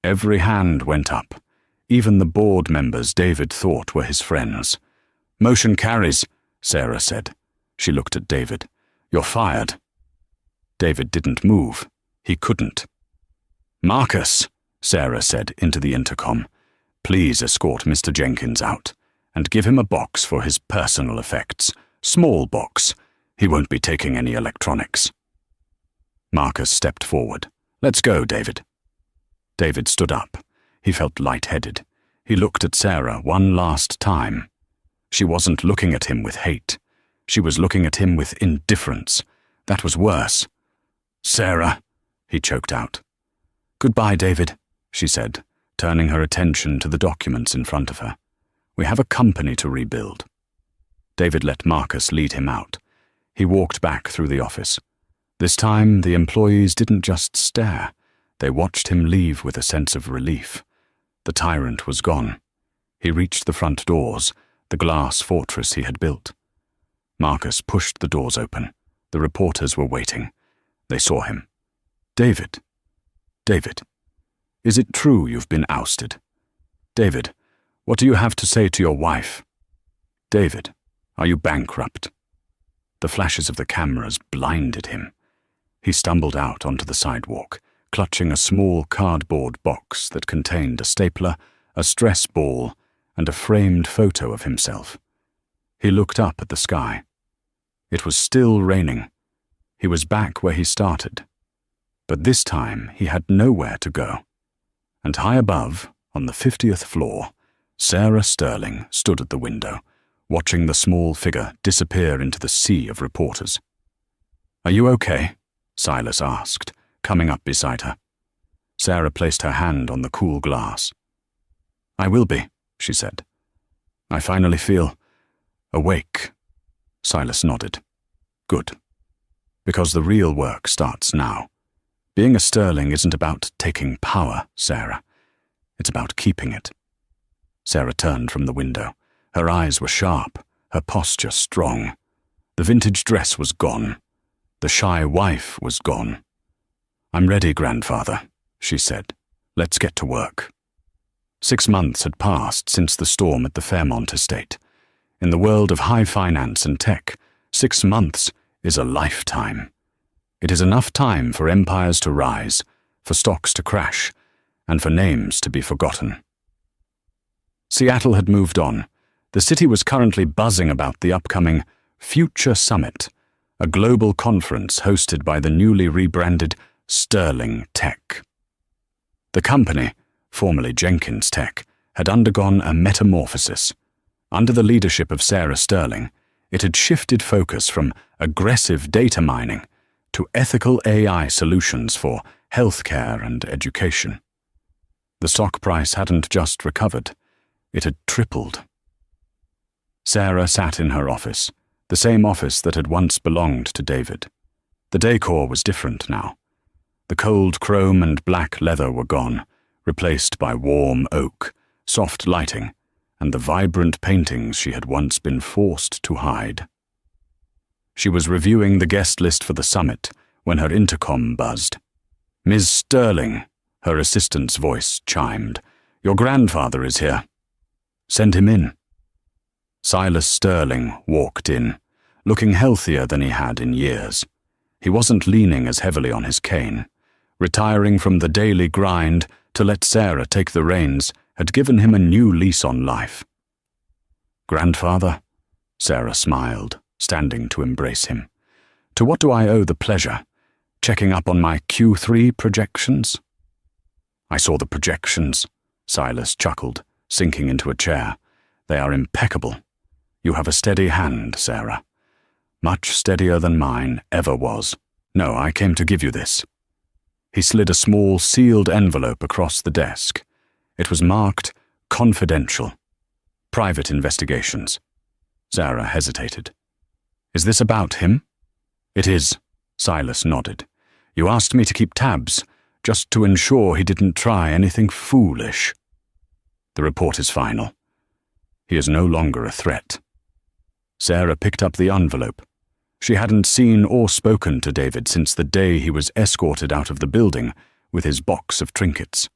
Speaker 1: Every hand went up. Even the board members David thought were his friends. Motion carries, Sarah said. She looked at David. You're fired. David didn't move. He couldn't. Marcus, Sarah said into the intercom, please escort Mr. Jenkins out and give him a box for his personal effects. Small box. He won't be taking any electronics. Marcus stepped forward. Let's go, David. David stood up. He felt lightheaded. He looked at Sarah one last time. She wasn't looking at him with hate. She was looking at him with indifference. That was worse. Sarah, he choked out. Goodbye, David, she said, turning her attention to the documents in front of her. We have a company to rebuild. David let Marcus lead him out. He walked back through the office. This time, the employees didn't just stare. They watched him leave with a sense of relief. The tyrant was gone. He reached the front doors, the glass fortress he had built. Marcus pushed the doors open. The reporters were waiting. They saw him. David. David. Is it true you've been ousted? David, what do you have to say to your wife? David, are you bankrupt? The flashes of the cameras blinded him. He stumbled out onto the sidewalk, clutching a small cardboard box that contained a stapler, a stress ball, and a framed photo of himself. He looked up at the sky. It was still raining. He was back where he started. But this time he had nowhere to go. And high above, on the 50th floor, Sarah Sterling stood at the window, watching the small figure disappear into the sea of reporters. "Are you okay?" Silas asked, coming up beside her. Sarah placed her hand on the cool glass. "I will be," she said. "I finally feel awake." Silas nodded. "Good. Because the real work starts now. Being a Sterling isn't about taking power, Sarah. It's about keeping it." Sarah turned from the window. Her eyes were sharp, her posture strong. The vintage dress was gone. The shy wife was gone. "I'm ready, grandfather," she said. "Let's get to work." 6 months had passed since the storm at the Fairmont estate. In the world of high finance and tech, 6 months is a lifetime. It is enough time for empires to rise, for stocks to crash, and for names to be forgotten. Seattle had moved on. The city was currently buzzing about the upcoming Future Summit, a global conference hosted by the newly rebranded Sterling Tech. The company, formerly Jenkins Tech, had undergone a metamorphosis. Under the leadership of Sarah Sterling, it had shifted focus from aggressive data mining to ethical AI solutions for healthcare and education. The stock price hadn't just recovered, it had tripled. Sarah sat in her office, the same office that had once belonged to David. The decor was different now. The cold chrome and black leather were gone, replaced by warm oak, soft lighting, and the vibrant paintings she had once been forced to hide. She was reviewing the guest list for the summit when her intercom buzzed. "Ms. Sterling," her assistant's voice chimed. "Your grandfather is here." "Send him in." Silas Sterling walked in, looking healthier than he had in years. He wasn't leaning as heavily on his cane. Retiring from the daily grind to let Sarah take the reins had given him a new lease on life. "Grandfather?" Sarah smiled, standing to embrace him. "To what do I owe the pleasure? Checking up on my Q3 projections?" "I saw the projections," Silas chuckled, sinking into a chair. "They are impeccable. You have a steady hand, Sarah. Much steadier than mine ever was. No, I came to give you this." He slid a small sealed envelope across the desk. It was marked "Confidential. Private investigations." Sarah hesitated. "Is this about him?" "It is," Silas nodded. "You asked me to keep tabs, just to ensure he didn't try anything foolish." "The report is final. He is no longer a threat." Sarah picked up the envelope. She hadn't seen or spoken to David since the day he was escorted out of the building with his box of trinkets.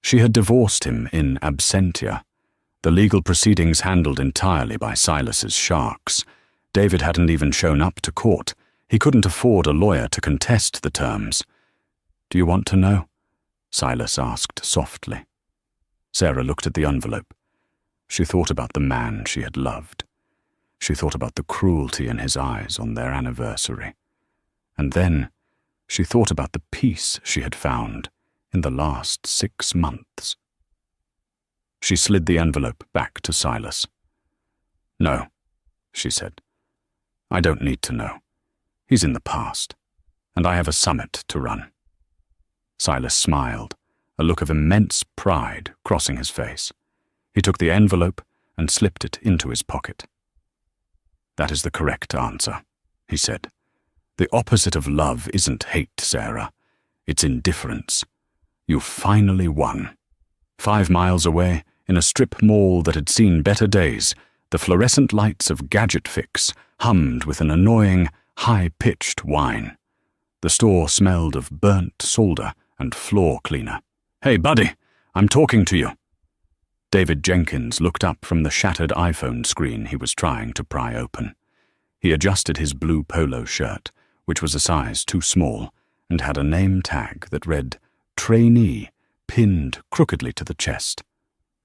Speaker 1: She had divorced him in absentia, the legal proceedings handled entirely by Silas's sharks. David hadn't even shown up to court. He couldn't afford a lawyer to contest the terms. "Do you want to know?" Silas asked softly. Sarah looked at the envelope. She thought about the man she had loved. She thought about the cruelty in his eyes on their anniversary. And then she thought about the peace she had found in the last 6 months. She slid the envelope back to Silas. "No," she said. "I don't need to know. He's in the past, and I have a summit to run." Silas smiled, a look of immense pride crossing his face. He took the envelope and slipped it into his pocket. "That is the correct answer," he said. "The opposite of love isn't hate, Sarah. It's indifference. You finally won. 5 miles away, in a strip mall that had seen better days, the fluorescent lights of Gadget Fix hummed with an annoying, high-pitched whine. The store smelled of burnt solder and floor cleaner. "Hey, buddy, I'm talking to you." David Jenkins looked up from the shattered iPhone screen he was trying to pry open. He adjusted his blue polo shirt, which was a size too small, and had a name tag that read "Trainee" pinned crookedly to the chest.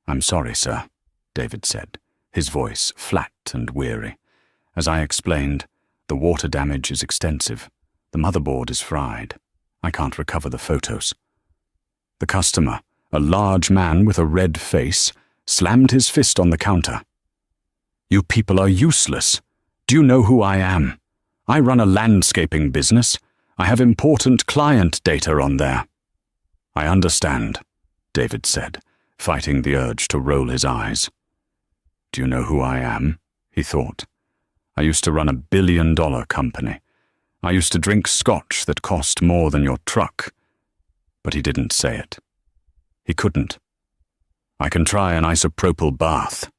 Speaker 1: "I'm sorry, sir," David said, his voice flat and weary. "As I explained, the water damage is extensive. The motherboard is fried. I can't recover the photos." The customer, a large man with a red face, slammed his fist on the counter. "You people are useless. Do you know who I am? I run a landscaping business. I have important client data on there." "I understand," David said, fighting the urge to roll his eyes. "Do you know who I am?" he thought. "I used to run a billion-dollar company. I used to drink scotch that cost more than your truck." But he didn't say it. He couldn't. "I can try an isopropyl bath,"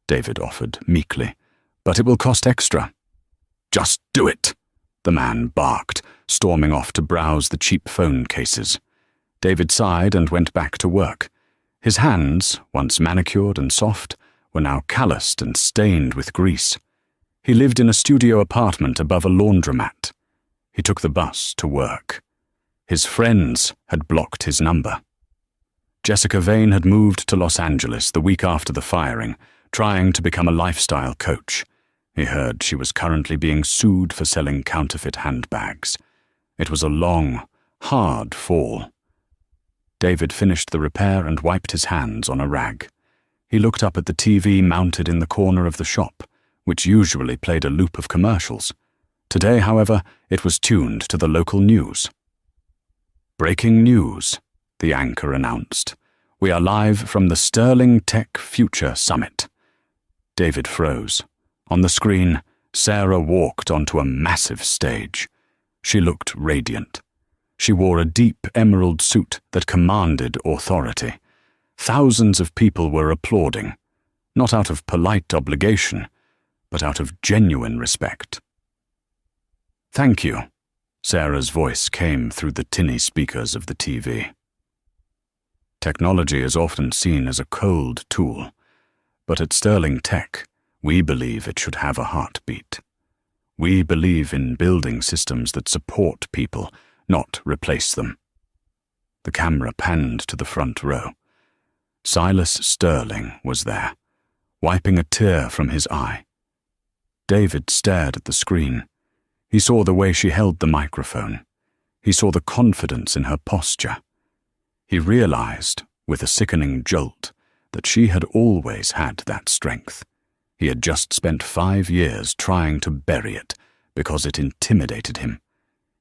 Speaker 1: David offered meekly, "but it will cost extra." "Just do it," the man barked, storming off to browse the cheap phone cases. David sighed and went back to work. His hands, once manicured and soft, were now calloused and stained with grease. He lived in a studio apartment above a laundromat. He took the bus to work. His friends had blocked his number. Jessica Vane had moved to Los Angeles the week after the firing, trying to become a lifestyle coach. He heard she was currently being sued for selling counterfeit handbags. It was a long, hard fall. David finished the repair and wiped his hands on a rag. He looked up at the TV mounted in the corner of the shop, which usually played a loop of commercials. Today, however, it was tuned to the local news. "Breaking news," the anchor announced. "We are live from the Sterling Tech Future Summit." David froze. On the screen, Sarah walked onto a massive stage. She looked radiant. She wore a deep emerald suit that commanded authority. Thousands of people were applauding, not out of polite obligation, but out of genuine respect. "Thank you," Sarah's voice came through the tinny speakers of the TV. Technology is often seen as a cold tool, but at Sterling Tech, we believe it should have a heartbeat. We believe in building systems that support people, not replace them. The camera panned to the front row. Silas Sterling was there, wiping a tear from his eye. David stared at the screen. He saw the way she held the microphone. He saw the confidence in her posture. He realized, with a sickening jolt, that she had always had that strength. He had just spent 5 years trying to bury it because it intimidated him.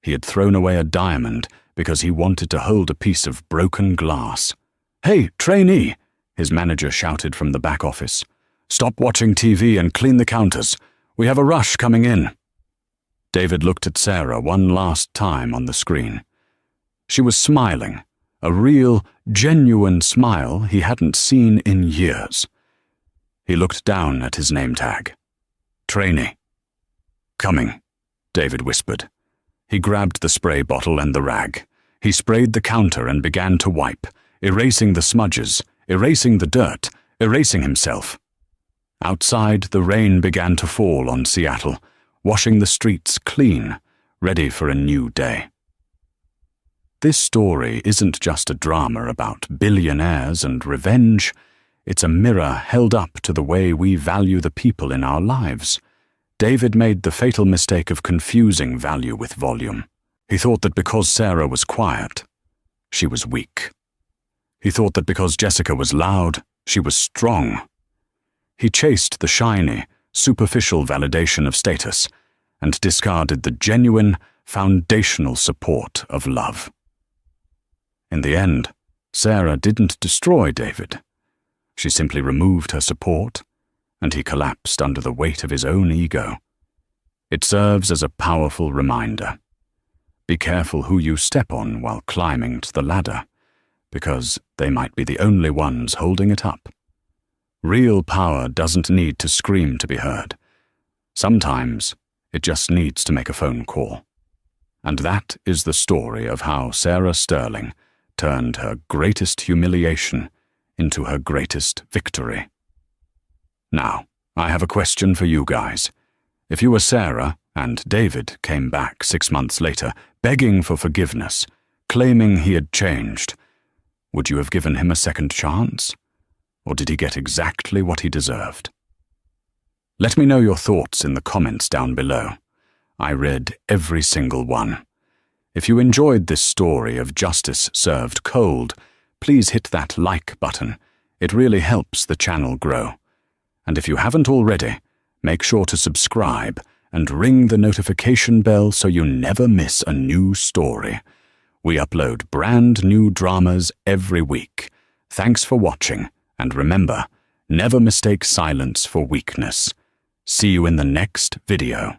Speaker 1: He had thrown away a diamond because he wanted to hold a piece of broken glass. "Hey, trainee!" his manager shouted from the back office. "Stop watching TV and clean the counters. We have a rush coming in." David looked at Sarah one last time on the screen. She was smiling, a real, genuine smile he hadn't seen in years. He looked down at his name tag. "Trainee." "Coming," David whispered. He grabbed the spray bottle and the rag. He sprayed the counter and began to wipe, erasing the smudges, erasing the dirt, erasing himself. Outside, the rain began to fall on Seattle, washing the streets clean, ready for a new day. This story isn't just a drama about billionaires and revenge. It's a mirror held up to the way we value the people in our lives. David made the fatal mistake of confusing value with volume. He thought that because Sarah was quiet, she was weak. He thought that because Jessica was loud, she was strong. He chased the shiny, superficial validation of status and discarded the genuine, foundational support of love. In the end, Sarah didn't destroy David. She simply removed her support, and he collapsed under the weight of his own ego. It serves as a powerful reminder. Be careful who you step on while climbing to the ladder, because they might be the only ones holding it up. Real power doesn't need to scream to be heard. Sometimes it just needs to make a phone call. And that is the story of how Sarah Sterling turned her greatest humiliation into her greatest victory. Now, I have a question for you guys. If you were Sarah and David came back 6 months later, begging for forgiveness, claiming he had changed, would you have given him a second chance? Or did he get exactly what he deserved? Let me know your thoughts in the comments down below. I read every single one. If you enjoyed this story of justice served cold, please hit that like button. It really helps the channel grow. And if you haven't already, make sure to subscribe and ring the notification bell so you never miss a new story. We upload brand new dramas every week. Thanks for watching, and remember, never mistake silence for weakness. See you in the next video.